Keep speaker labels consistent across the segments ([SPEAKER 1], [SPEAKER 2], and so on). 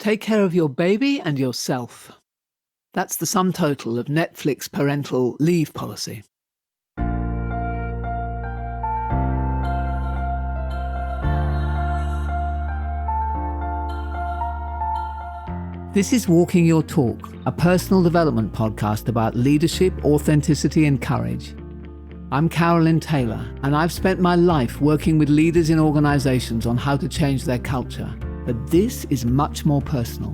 [SPEAKER 1] Take care of your baby and yourself. That's the sum total of Netflix parental leave policy. This is Walking Your Talk, a personal development podcast about leadership, authenticity and courage. I'm Carolyn Taylor, and I've spent my life working with leaders in organizations on how to change their culture. But this is much more personal.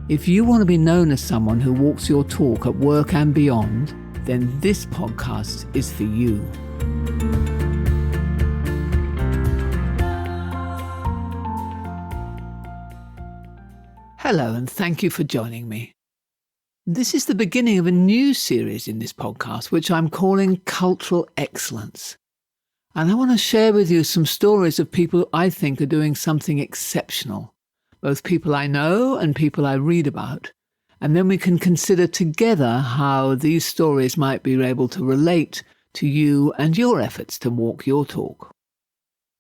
[SPEAKER 1] If you want to be known as someone who walks your talk at work and beyond, then this podcast is for you. Hello, and thank you for joining me. This is the beginning of a new series in this podcast, which I'm calling Cultural Excellence. And I want to share with you some stories of people I think are doing something exceptional, both people I know and people I read about. And then we can consider together how these stories might be able to relate to you and your efforts to walk your talk.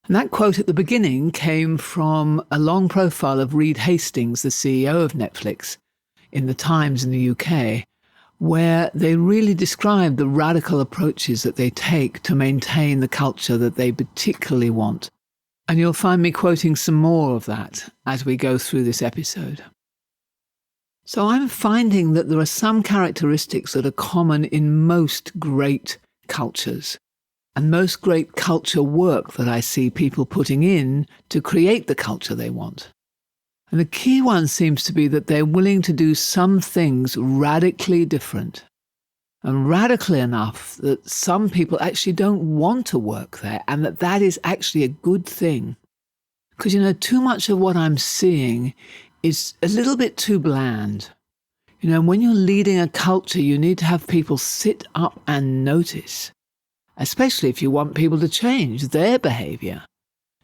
[SPEAKER 1] And that quote at the beginning came from a long profile of Reed Hastings, the CEO of Netflix, in the Times in the UK, where they really describe the radical approaches that they take to maintain the culture that they particularly want. And you'll find me quoting some more of that as we go through this episode. So I'm finding that there are some characteristics that are common in most great cultures, and most great culture work that I see people putting in to create the culture they want. And the key one seems to be that they're willing to do some things radically different. And radically enough that some people actually don't want to work there, and that is actually a good thing. Because, too much of what I'm seeing is a little bit too bland. When you're leading a culture, you need to have people sit up and notice, especially if you want people to change their behavior.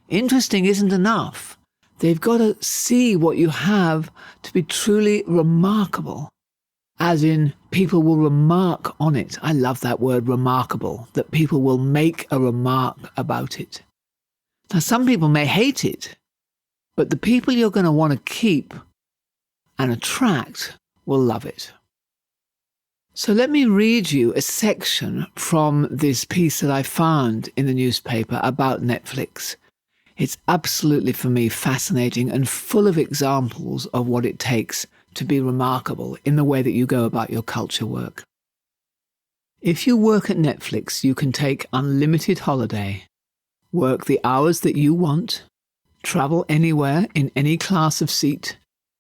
[SPEAKER 1] Interesting isn't enough. They've got to see what you have to be truly remarkable, as in people will remark on it. I love that word, remarkable, that people will make a remark about it. Now, some people may hate it, but the people you're going to want to keep and attract will love it. So let me read you a section from this piece that I found in the newspaper about Netflix. It's absolutely, for me, fascinating and full of examples of what it takes to be remarkable in the way that you go about your culture work. If you work at Netflix, you can take unlimited holiday, work the hours that you want, travel anywhere in any class of seat,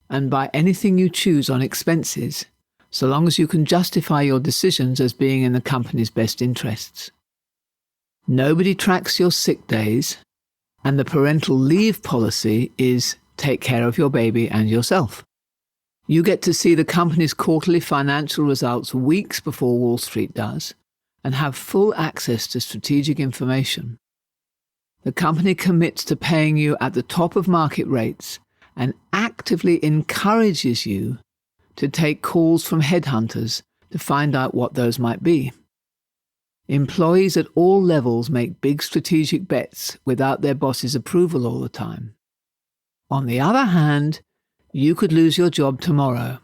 [SPEAKER 1] and buy anything you choose on expenses, so long as you can justify your decisions as being in the company's best interests. Nobody tracks your sick days, and the parental leave policy is take care of your baby and yourself. You get to see the company's quarterly financial results weeks before Wall Street does, and have full access to strategic information. The company commits to paying you at the top of market rates and actively encourages you to take calls from headhunters to find out what those might be. Employees at all levels make big strategic bets without their boss's approval all the time. On the other hand, you could lose your job tomorrow.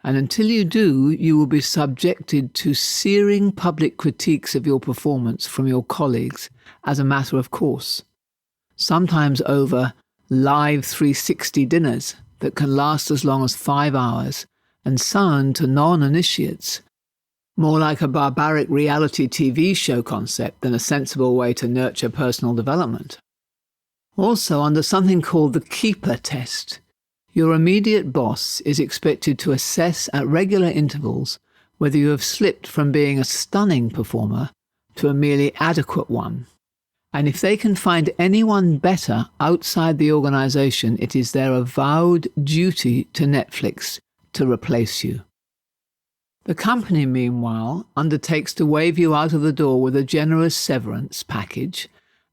[SPEAKER 1] And until you do, you will be subjected to searing public critiques of your performance from your colleagues as a matter of course, sometimes over live 360 dinners that can last as long as 5 hours and sound to non-initiates more like a barbaric reality TV show concept than a sensible way to nurture personal development. Also, under something called the keeper test, your immediate boss is expected to assess at regular intervals whether you have slipped from being a stunning performer to a merely adequate one. And if they can find anyone better outside the organization, it is their avowed duty to Netflix to replace you. The company, meanwhile, undertakes to wave you out of the door with a generous severance package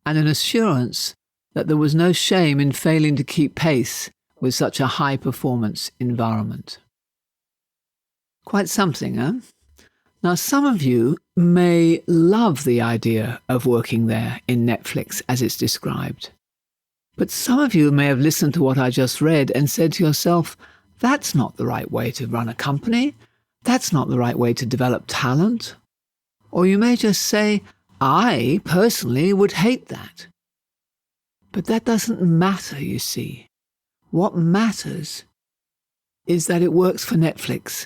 [SPEAKER 1] and an assurance that there was no shame in failing to keep pace with such a high-performance environment. Quite something, eh? Now, some of you may love the idea of working there in Netflix as it's described. But some of you may have listened to what I just read and said to yourself, that's not the right way to run a company. That's not the right way to develop talent. Or you may just say, I personally would hate that. But that doesn't matter, you see. What matters is that it works for Netflix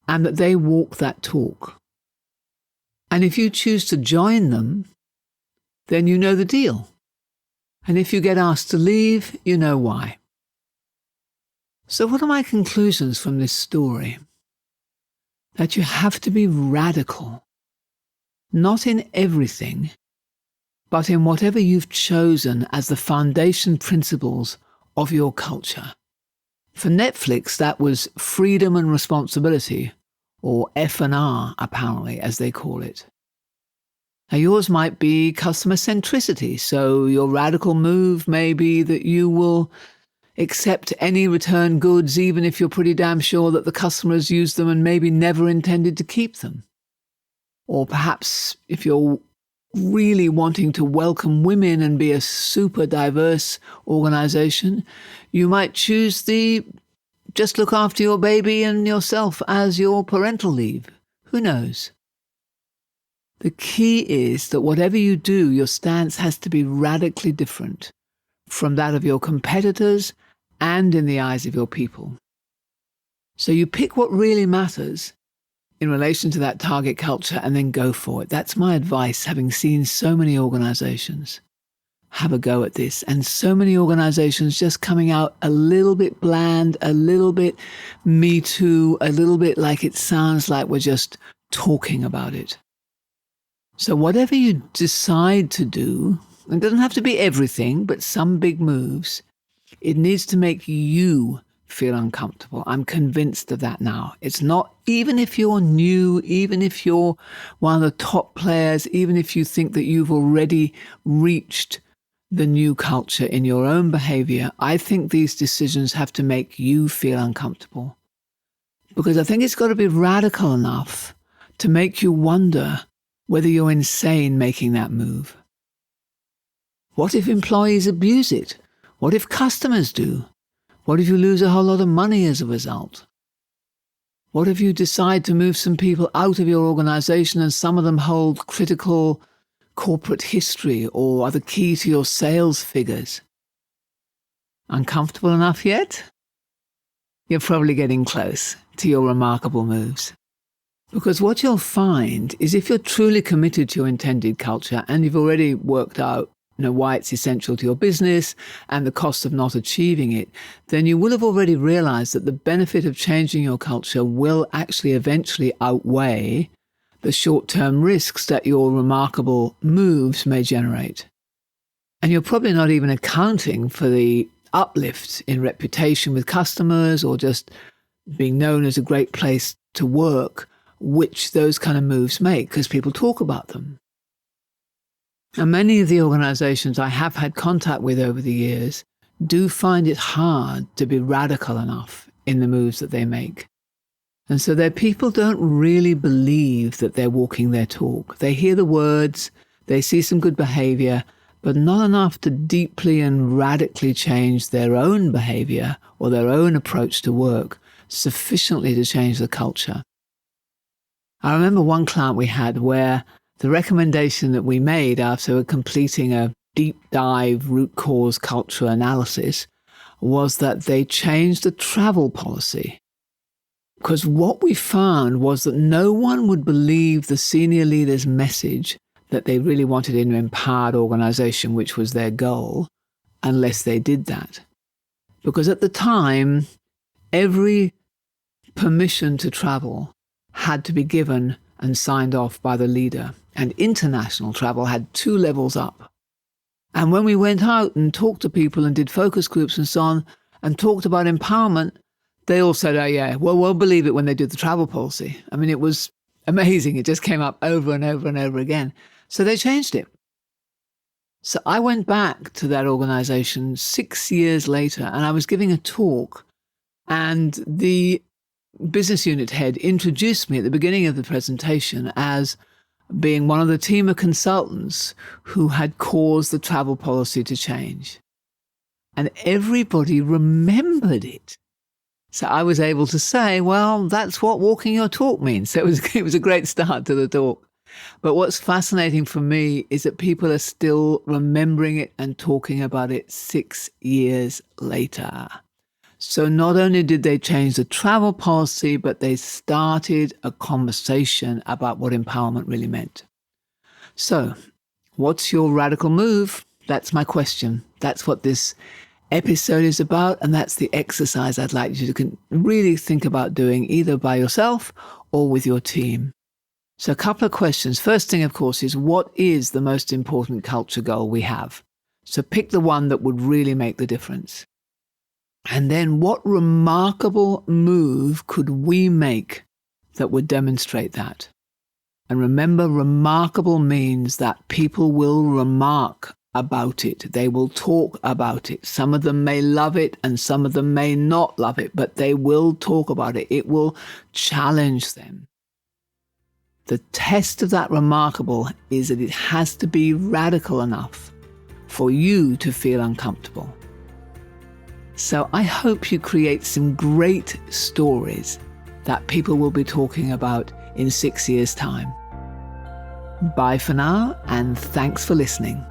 [SPEAKER 1] and that they walk that talk. And if you choose to join them, then you know the deal. And if you get asked to leave, you know why. So what are my conclusions from this story? That you have to be radical, not in everything, but in whatever you've chosen as the foundation principles of your culture. For Netflix, that was freedom and responsibility, or F&R, apparently, as they call it. Now, yours might be customer-centricity, so your radical move may be that you will accept any return goods even if you're pretty damn sure that the customers used them and maybe never intended to keep them. Or perhaps if you're really wanting to welcome women and be a super diverse organization, you might choose the just look after your baby and yourself as your parental leave. Who knows? The key is that whatever you do, your stance has to be radically different from that of your competitors and in the eyes of your people. So you pick what really matters in relation to that target culture and then go for it. That's my advice, having seen so many organizations have a go at this, and so many organizations just coming out a little bit bland, a little bit me too, a little bit like it sounds like we're just talking about it. So whatever you decide to do, it doesn't have to be everything, but some big moves, it needs to make you feel uncomfortable. I'm convinced of that now. It's not, even if you're new, even if you're one of the top players, even if you think that you've already reached the new culture in your own behavior, I think these decisions have to make you feel uncomfortable. Because I think it's got to be radical enough to make you wonder whether you're insane making that move. What if employees abuse it? What if customers do? What if you lose a whole lot of money as a result? What if you decide to move some people out of your organization and some of them hold critical corporate history or are the key to your sales figures? Uncomfortable enough yet? You're probably getting close to your remarkable moves. Because what you'll find is if you're truly committed to your intended culture and you've already worked out why it's essential to your business and the cost of not achieving it, then you will have already realized that the benefit of changing your culture will actually eventually outweigh the short-term risks that your remarkable moves may generate. And you're probably not even accounting for the uplift in reputation with customers or just being known as a great place to work, which those kind of moves make, because people talk about them. And many of the organizations I have had contact with over the years do find it hard to be radical enough in the moves that they make. And so their people don't really believe that they're walking their talk. They hear the words, they see some good behavior, but not enough to deeply and radically change their own behavior or their own approach to work sufficiently to change the culture. I remember one client we had where the recommendation that we made after completing a deep dive root cause culture analysis was that they change the travel policy. Because what we found was that no one would believe the senior leader's message that they really wanted an empowered organization, which was their goal, unless they did that. Because at the time, every permission to travel had to be given and signed off by the leader. And international travel had 2 levels up. And when we went out and talked to people and did focus groups and so on, and talked about empowerment, they all said, oh yeah, well, we'll believe it when they do the travel policy. I mean, it was amazing. It just came up over and over and over again. So they changed it. So I went back to that organization 6 years later, and I was giving a talk, and the business unit head introduced me at the beginning of the presentation as being one of the team of consultants who had caused the travel policy to change. and everybody remembered it. So I was able to say, well, that's what walking your talk means. So it was a great start to the talk. But what's fascinating for me is that people are still remembering it and talking about it 6 years later. So not only did they change the travel policy, but they started a conversation about what empowerment really meant. So what's your radical move? That's my question. That's what this episode is about, and that's the exercise I'd like you to really think about doing, either by yourself or with your team. So a couple of questions. First thing, of course, is what is the most important culture goal we have? So pick the one that would really make the difference. And then what remarkable move could we make that would demonstrate that? And remember, remarkable means that people will remark about it. They will talk about it. Some of them may love it and some of them may not love it, but they will talk about it. It will challenge them. The test of that remarkable is that it has to be radical enough for you to feel uncomfortable. So I hope you create some great stories that people will be talking about in 6 years' time. Bye for now, and thanks for listening.